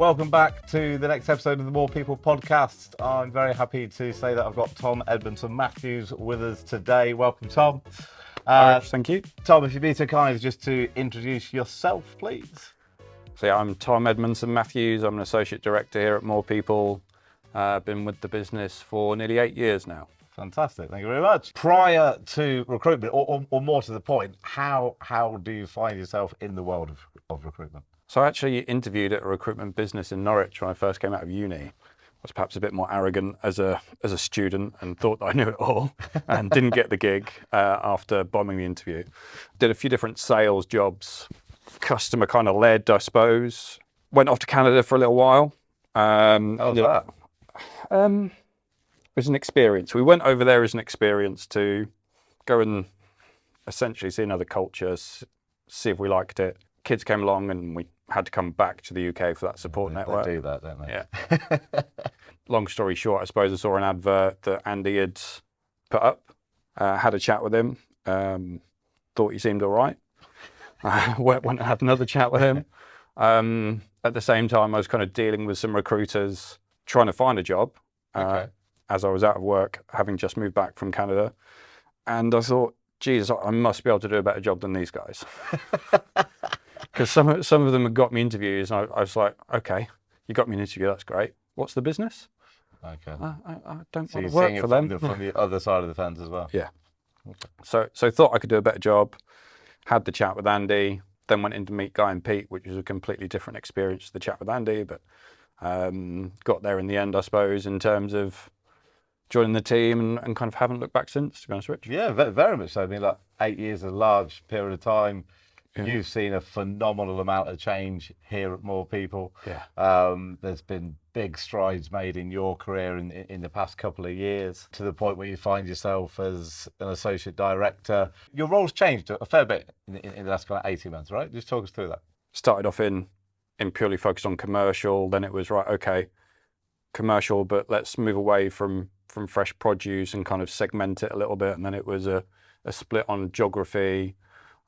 Welcome back to the next episode of the More People Podcast. I'm very happy to say that I've got Tom Edmonson-Matthews with us today. Welcome, Tom. Thank you. Tom, if you'd be so kind just to introduce yourself, please. So yeah, I'm Tom Edmonson-Matthews. I'm an Associate Director here at MorePeople. I've been with the business for nearly 8 years now. Fantastic, thank you very much. Prior to recruitment, or more to the point, how do you find yourself in the world of recruitment? So I actually interviewed at a recruitment business in Norwich when I first came out of uni. I was perhaps a bit more arrogant as a student and thought that I knew it all and didn't get the gig after bombing the interview. Did a few different sales jobs, customer kind of led, I suppose. Went off to Canada for a little while. How was that? It was an experience. We went over there as an experience to go and essentially see another culture, see if we liked it. Kids came along and we had to come back to the UK for that support network. They do that, don't they? Yeah. Long story short, I suppose I saw an advert that Andy had put up, had a chat with him, thought he seemed all right. Went and had another chat with him. At the same time, I was kind of dealing with some recruiters trying to find a job as I was out of work, having just moved back from Canada. And I thought, geez, I must be able to do a better job than these guys. Because some of them had got me interviews, and I was like, okay, you got me an interview, that's great. What's the business? Okay. I don't So want you're to work seeing for it them. from the other side of the fence as well? Yeah. Okay. So thought I could do a better job, had the chat with Andy, then went in to meet Guy and Pete, which was a completely different experience to the chat with Andy, but got there in the end, I suppose, in terms of joining the team and kind of haven't looked back since, to be honest, Rich. Yeah, very much so. I mean, like 8 years is a large period of time. Yeah. You've seen a phenomenal amount of change here at More People. Yeah. There's been big strides made in your career in the past couple of years, to the point where you find yourself as an associate director. Your role's changed a fair bit in the last kind of 18 months, right? Just talk us through that. Started off in purely focused on commercial, then it was, right, okay, commercial, but let's move away from fresh produce and kind of segment it a little bit. And then it was a split on geography.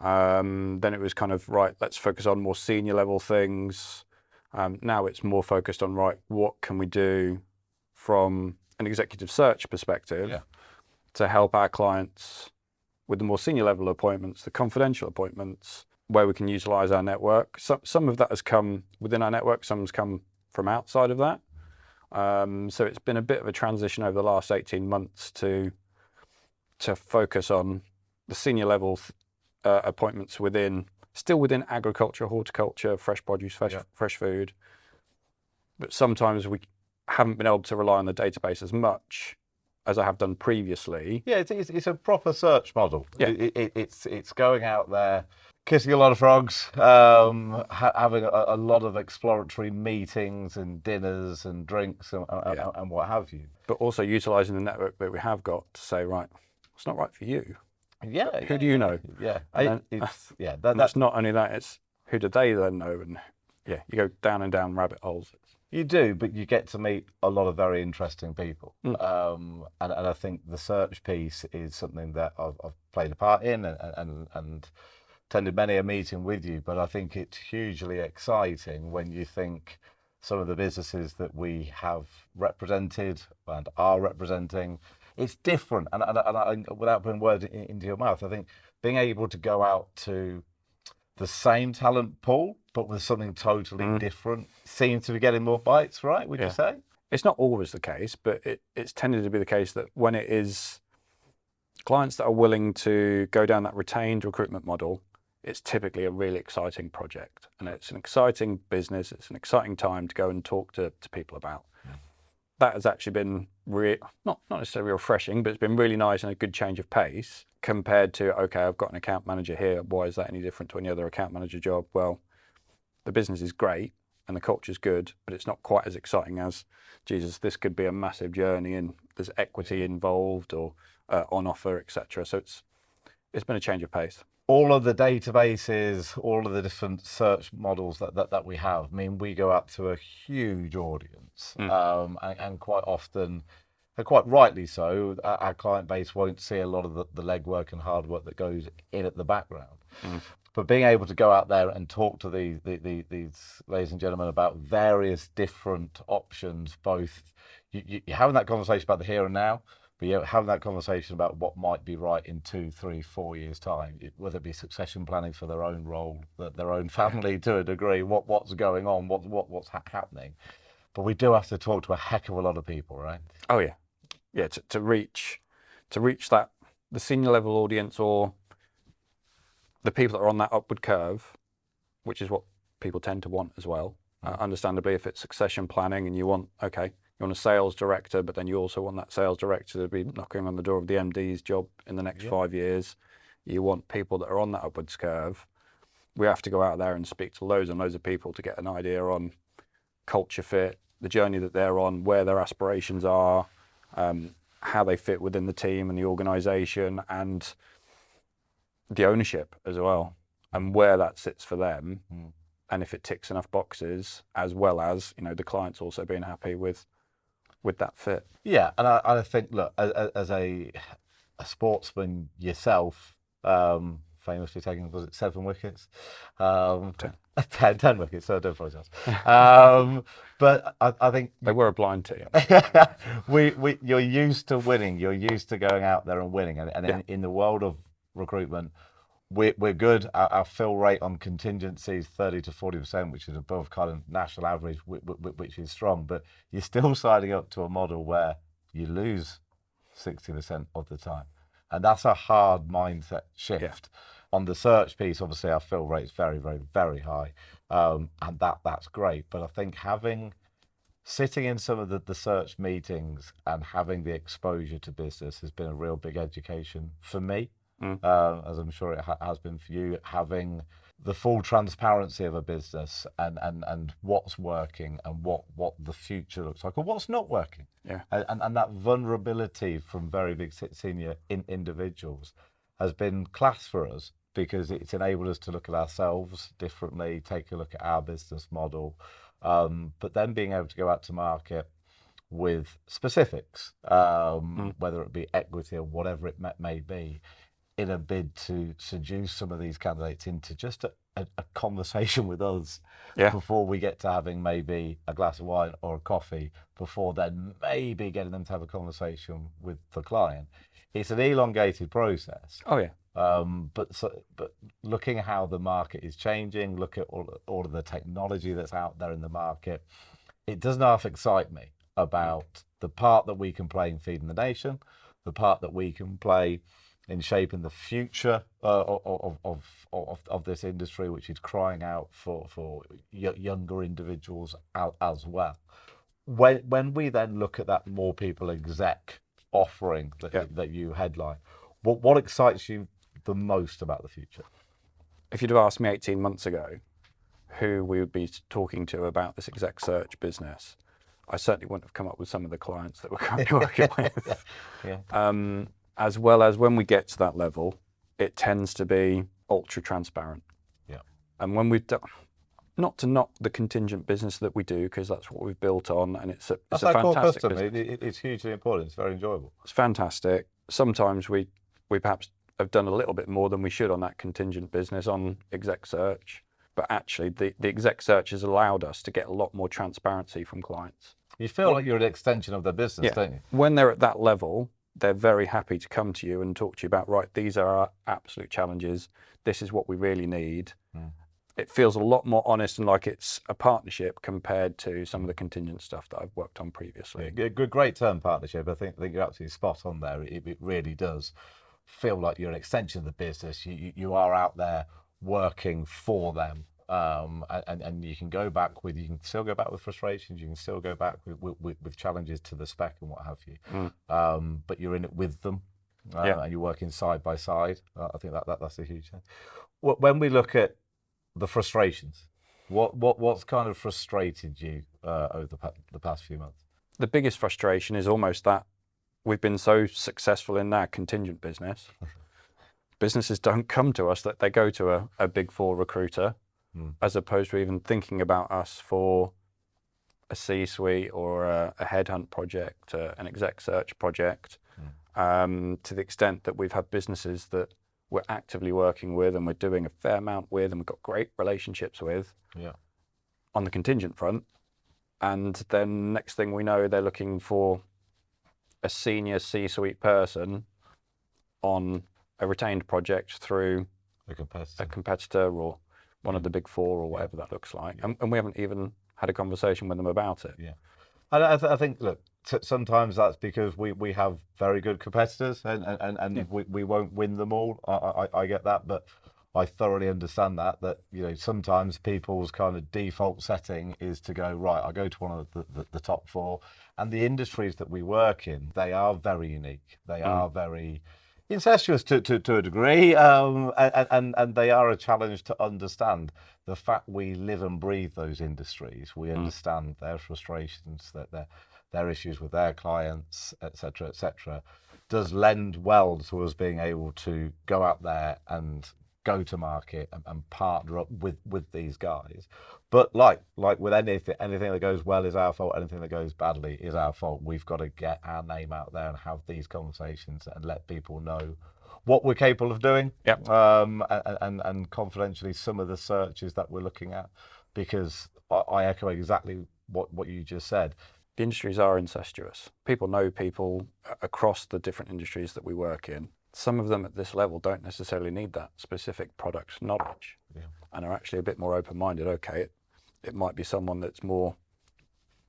Then it was kind of, right, let's focus on more senior level things. Now it's more focused on, right, what can we do from an executive search perspective to help our clients with the more senior level appointments, the confidential appointments, where we can utilize our network. Some of that has come within our network, some has come from outside of that. So it's been a bit of a transition over the last 18 months to focus on the senior level appointments still within agriculture, horticulture, fresh produce, fresh food. But sometimes we haven't been able to rely on the database as much as I have done previously. Yeah, it's a proper search model. Yeah. It's going out there, kissing a lot of frogs, having a lot of exploratory meetings and dinners and drinks and what have you. But also utilising the network that we have got to say, right, it's not right for you. Yeah. Who do you know? Yeah. That's not only that, it's who do they then know? And you go down and down rabbit holes. You do, but you get to meet a lot of very interesting people. And I think the search piece is something that I've played a part in and attended many a meeting with you, but I think it's hugely exciting when you think some of the businesses that we have represented and are representing, it's different. And I, without putting words into your mouth, I think being able to go out to the same talent pool, but with something totally different, seems to be getting more bites, right? Would you say? It's not always the case, but it's tended to be the case that when it is clients that are willing to go down that retained recruitment model, it's typically a really exciting project, and it's an exciting business. It's an exciting time to go and talk to people about. That has actually been not necessarily refreshing, but it's been really nice and a good change of pace compared to, okay, I've got an account manager here. Why is that any different to any other account manager job? Well, the business is great and the culture's good, but it's not quite as exciting as, Jesus, this could be a massive journey and there's equity involved or on offer, etc. So it's been a change of pace. All of the databases, all of the different search models that we have, I mean, we go out to a huge audience, and quite often, and quite rightly so, our client base won't see a lot of the legwork and hard work that goes in at the background. But being able to go out there and talk to these ladies and gentlemen about various different options, both you're having that conversation about the here and now, but you're having that conversation about what might be right in 2, 3, 4 years' time, whether it be succession planning for their own role, their own family to a degree, what's going on, what's happening. But we do have to talk to a heck of a lot of people, right? Oh yeah, yeah. To reach that the senior level audience, or the people that are on that upward curve, which is what people tend to want as well. Understandably, if it's succession planning and you want a sales director, but then you also want that sales director to be knocking on the door of the MD's job in the next 5 years. You want people that are on that upwards curve. We have to go out there and speak to loads and loads of people to get an idea on culture fit, the journey that they're on, where their aspirations are, how they fit within the team and the organisation, and the ownership as well, and where that sits for them, and if it ticks enough boxes, as well as the clients also being happy with that fit. Yeah, and I think, look, as a sportsman yourself, famously taking, was it 7 wickets? 10 wickets, so I do apologise. But I think they were a blind team. You're used to winning. You're used to going out there and winning. And in the world of recruitment, we're good. Our fill rate on contingencies 30 to 40%, which is above kind of national average, which is strong. But you're still signing up to a model where you lose 60% of the time. And that's a hard mindset shift. On the search piece, obviously, our fill rate is very, very, very high. And that's great. But I think sitting in some of the search meetings and having the exposure to business has been a real big education for me, as I'm sure it has been for you, having the full transparency of a business and what's working and what the future looks like, or what's not working. And that vulnerability from very big senior individuals has been class for us, because it's enabled us to look at ourselves differently, take a look at our business model, but then being able to go out to market with specifics, whether it be equity or whatever it may be, in a bid to seduce some of these candidates into just a conversation with us before we get to having maybe a glass of wine or a coffee, before then maybe getting them to have a conversation with the client. It's an elongated process. Oh yeah. But looking at how the market is changing, look at all of the technology that's out there in the market, it doesn't half excite me about the part that we can play in feeding the nation, the part that we can play in shaping the future of this industry, which is crying out for younger individuals out as well. When we then look at that More People exec offering that you headline, what excites you the most about the future? If you'd have asked me 18 months ago who we would be talking to about this exec search business, I certainly wouldn't have come up with some of the clients that we're currently working with. As well as when we get to that level, it tends to be ultra transparent. And when we've done, not to knock the contingent business that we do, because that's what we've built on, and it's a fantastic business. It's hugely important. It's very enjoyable. It's fantastic. Sometimes we perhaps have done a little bit more than we should on that contingent business on exec search, but actually the exec search has allowed us to get a lot more transparency from clients. You feel like you're an extension of their business, don't you? When they're at that level, they're very happy to come to you and talk to you about, right, these are our absolute challenges. This is what we really need. It feels a lot more honest and like it's a partnership compared to some of the contingent stuff that I've worked on previously. Great term, partnership. I think you're absolutely spot on there. It really does feel like you're an extension of the business. You are out there working for them, and you can still go back with frustrations. You can still go back with challenges to the spec and what have you. But you're in it with them, and you're working side by side. I think that's a huge thing. When we look at the frustrations, what's kind of frustrated you over the past few months? The biggest frustration is almost that we've been so successful in our contingent business. Businesses don't come to us, that they go to a big four recruiter, as opposed to even thinking about us for a C-suite or a headhunt project, an exec search project, to the extent that we've had businesses that we're actively working with and we're doing a fair amount with and we've got great relationships with on the contingent front. And then next thing we know, they're looking for a senior C-suite person on a retained project through a competitor or one of the big four or whatever that looks like. And we haven't even had a conversation with them about it. Yeah. And I think, look, sometimes that's because we have very good competitors and we won't win them all. I get that, but I thoroughly understand that, you know, sometimes people's kind of default setting is to go, right, I go to one of the top four, and the industries that we work in, they are very unique. They are very incestuous to a degree, and they are a challenge to understand. The fact we live and breathe those industries, we understand their frustrations, their issues with their clients, etc., does lend well to us being able to go out there and go to market and partner up with these guys. But like with anything that goes well is our fault, anything that goes badly is our fault. We've got to get our name out there and have these conversations and let people know what we're capable of doing. And confidentially some of the searches that we're looking at, because I echo exactly what you just said. The industries are incestuous. People know people across the different industries that we work in. Some of them at this level don't necessarily need that specific product knowledge and are actually a bit more open-minded. Okay, it might be someone that's more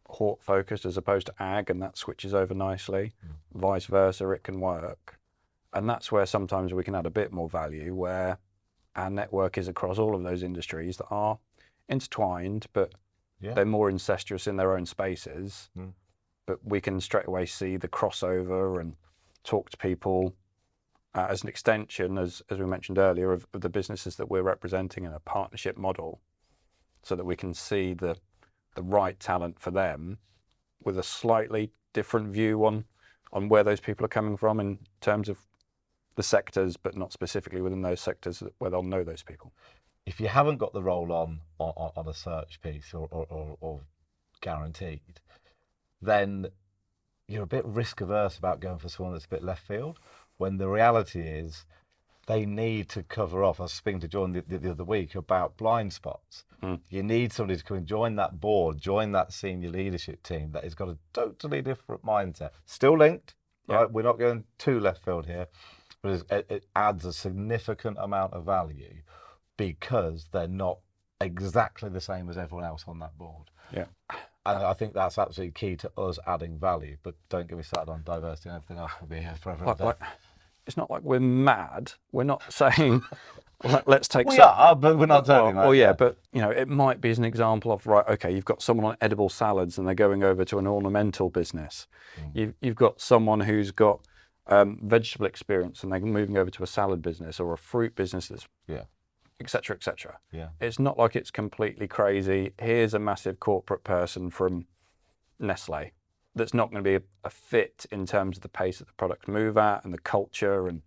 hawk focused as opposed to ag, and that switches over nicely. Vice versa, it can work. And that's where sometimes we can add a bit more value, where our network is across all of those industries that are intertwined, but they're more incestuous in their own spaces. But we can straight away see the crossover and talk to people as an extension, as we mentioned earlier, of the businesses that we're representing in a partnership model, so that we can see the right talent for them with a slightly different view on where those people are coming from in terms of the sectors, but not specifically within those sectors where they'll know those people. If you haven't got the role on a search piece or guaranteed, then you're a bit risk averse about going for someone that's a bit left field, when the reality is they need to cover off. I was speaking to John the other week about blind spots. You need somebody to come and join that board, join that senior leadership team that has got a totally different mindset. Still linked, right? We're not going too left field here, but it adds a significant amount of value because they're not exactly the same as everyone else on that board. And I think that's absolutely key to us adding value. But don't get me started on diversity and everything else. We'll be here forever. It's not like we're mad. We're not saying, let's take... We are, but we're not talking like that. But you know, it might be as an example of, right, okay, you've got someone on edible salads and they're going over to an ornamental business. You've got someone who's got vegetable experience and they're moving over to a salad business or a fruit business that's... et cetera, et cetera. It's not like it's completely crazy. Here's a massive corporate person from Nestle that's not going to be a fit in terms of the pace that the products move at and the culture and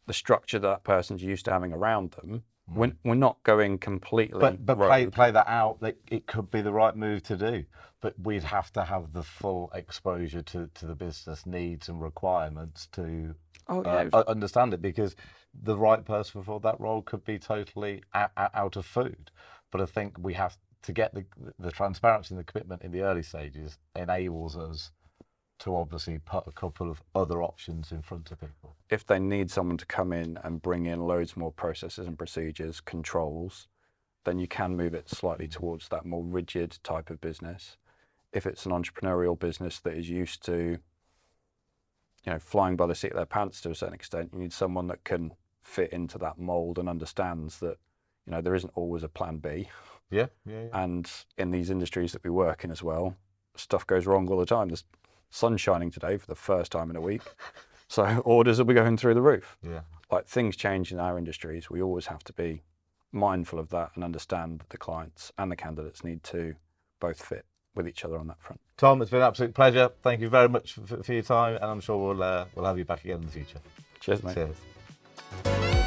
the structure that person's used to having around them. We're not going completely... But play that out. It could be the right move to do, but we'd have to have the full exposure to the business needs and requirements to understand it, because the right person for that role could be totally out of food. But I think we have to get the transparency and the commitment in the early stages enables us to obviously put a couple of other options in front of people. If they need someone to come in and bring in loads more processes and procedures, controls, then you can move it slightly towards that more rigid type of business. If it's an entrepreneurial business that is used to, you know, flying by the seat of their pants to a certain extent, you need someone that can fit into that mold and understands that, you know, there isn't always a plan B. And in these industries that we work in as well, stuff goes wrong all the time. There's sun shining today for the first time in a week, so orders will be going through the roof. Like, things change in our industries. We always have to be mindful of that and understand that the clients and the candidates need to both fit with each other on that front. Tom, it's been an absolute pleasure. Thank you very much for your time, and I'm sure we'll have you back again in the future. Cheers, mate. Cheers.